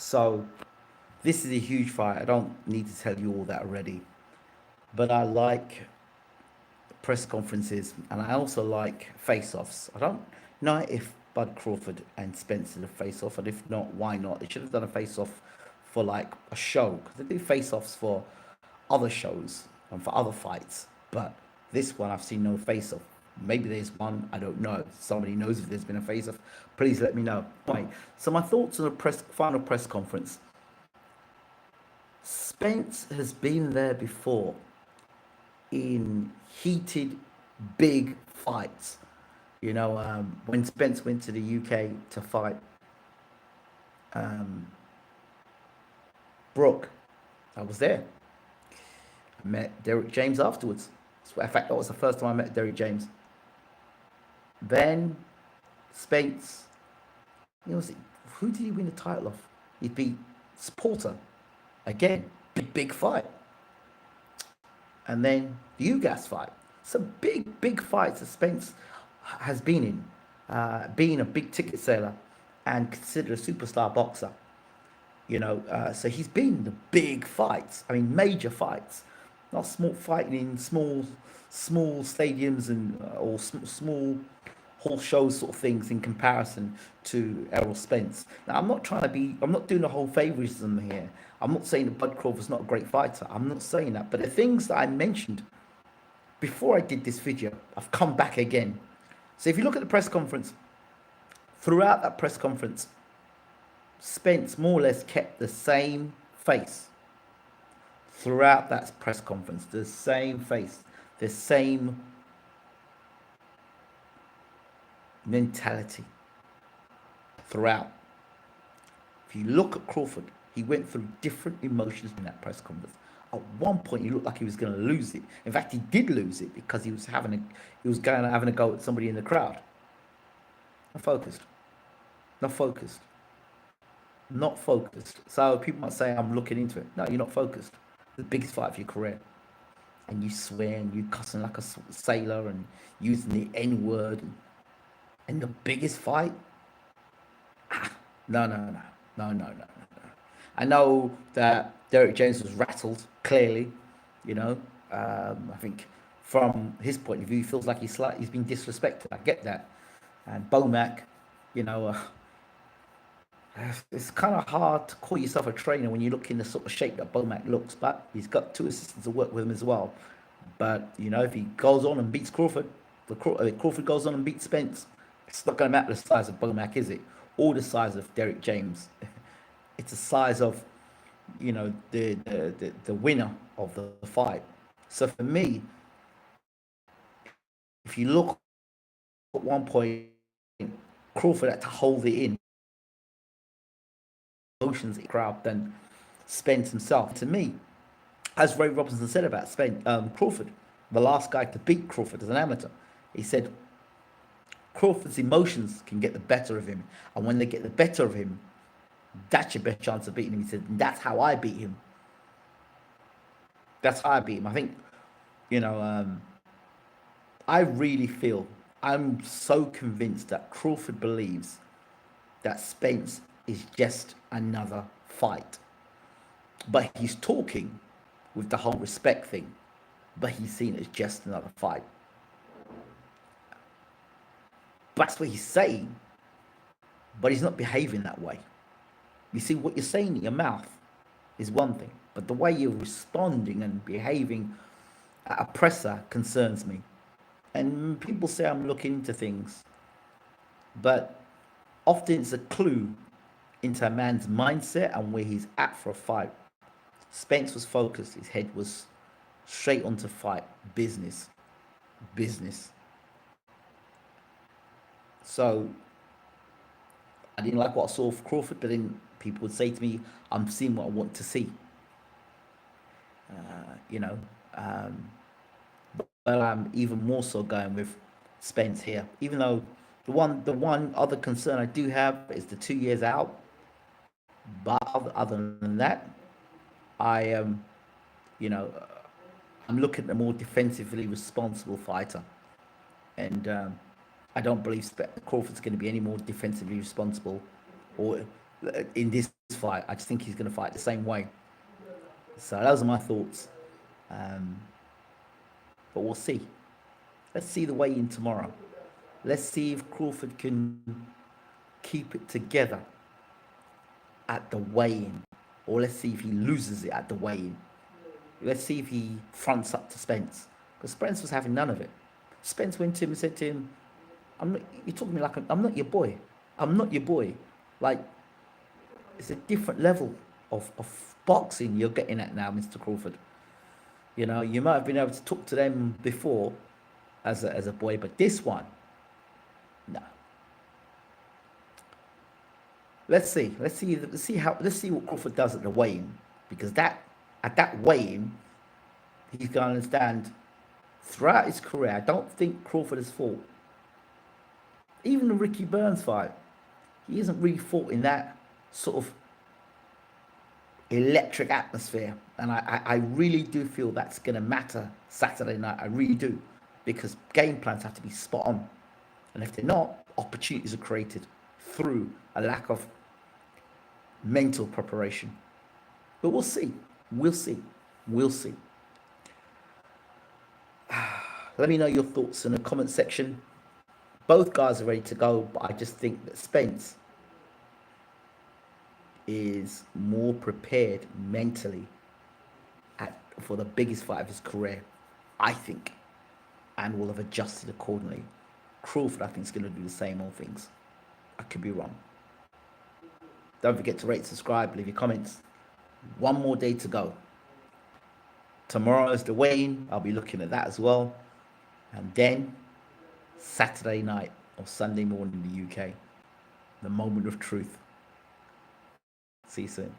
So this is a huge fight. I don't need to tell you all that already. But I like press conferences and I also like face-offs. I don't know if Bud Crawford and Spence did a face-off, and if not, why not? They should have done a face-off for like a show because they do face-offs for other shows and for other fights. But this one, I've seen no face-off. Maybe there's one. I don't know. If somebody knows if there's been a face-off, please let me know. Right. So my thoughts on the final press conference. Spence has been there before in heated, big fights. When Spence went to the UK to fight um, Brooke, I was there. I met Derek James afterwards. In fact, that was the first time I met Derek James. Then Spence, who did he win the title off? He beat Porter. Again, big fight. And then the UGAS fight. Some big fights that Spence has been in. Being a big ticket seller and considered a superstar boxer. So he's been in the big fights. I mean, major fights. Not small fighting in small stadiums and or small horse shows sort of things in comparison to Errol Spence. Now, I'm not doing the whole favoritism here. I'm not saying that Bud Crawford's not a great fighter. I'm not saying that. But the things that I mentioned before I did this video, I've come back again. So if you look at the press conference, throughout that press conference, Spence more or less kept the same face. Throughout that press conference, the same face, the same mentality throughout. If you look at Crawford, he went through different emotions in that press conference. At one point, he looked like he was going to lose it. In fact, he did lose it because he was having a go at somebody in the crowd. Not focused. Not focused. Not focused. So people might say I'm looking into it. No, you're not focused. The biggest fight of your career, and you swear and you cussing like a sailor and using the N word, and the biggest fight. No. I know that Derek James was rattled, clearly, I think from his point of view, he feels like he's been disrespected. I get that. And Bomac, it's kind of hard to call yourself a trainer when you look in the sort of shape that Bomac looks, but he's got two assistants to work with him as well. But, if he goes on and beats Crawford, Crawford goes on and beats Spence, it's not going to matter the size of Bomac, is it? Or the size of Derek James. It's the size of, the winner of the fight. So for me, if you look at one point, Crawford had to hold it in. Emotions in the crowd than Spence himself. To me, as Ray Robinson said about Crawford, the last guy to beat Crawford as an amateur, he said Crawford's emotions can get the better of him, and when they get the better of him, that's your best chance of beating him. He said, that's how I beat him. That's how I beat him. I think, I really feel, I'm so convinced that Crawford believes that Spence is just another fight. But he's talking with the whole respect thing, but he's seen it as just another fight. That's what he's saying, but he's not behaving that way. You see, what you're saying in your mouth is one thing, but the way you're responding and behaving at a presser concerns me. And people say I'm looking into things, but often it's a clue into a man's mindset and where he's at for a fight. Spence was focused. His head was straight onto fight. Business. So I didn't like what I saw of Crawford, but then people would say to me, I'm seeing what I want to see. But I'm even more so going with Spence here. Even though the one other concern I do have is the 2 years out. But other than that, I am, I'm looking at a more defensively responsible fighter, and I don't believe Crawford's going to be any more defensively responsible, or in this fight. I just think he's going to fight the same way. So those are my thoughts. Um, but we'll see. Let's see the weigh-in tomorrow. Let's see if Crawford can keep it together at the weigh-in, or let's see if he loses it at the weigh-in. Let's see if he fronts up to Spence, because Spence was having none of it. Spence went to him and said to him, "I'm not. You're talking to me like I'm not your boy. I'm not your boy. Like, it's a different level of boxing you're getting at now, Mr. Crawford. You know, you might have been able to talk to them before as a boy, but this one, no. Let's see. Let's see what Crawford does at the weigh-in, because at that weigh-in, he's going to understand throughout his career. I don't think Crawford has fought. Even the Ricky Burns fight, he hasn't really fought in that sort of electric atmosphere. And I really do feel that's going to matter Saturday night. I really do. Because game plans have to be spot on. And if they're not, opportunities are created through a lack of mental preparation. But we'll see. We'll see. We'll see. Let me know your thoughts in the comment section. Both guys are ready to go, but I just think that Spence is more prepared mentally for the biggest fight of his career, I think, and will have adjusted accordingly. Crawford, I think, is going to do the same old things. I could be wrong. Don't forget to rate, subscribe, leave your comments. One more day to go. Tomorrow is the weigh-in. I'll be looking at that as well. And then Saturday night or Sunday morning in the UK, the moment of truth. See you soon.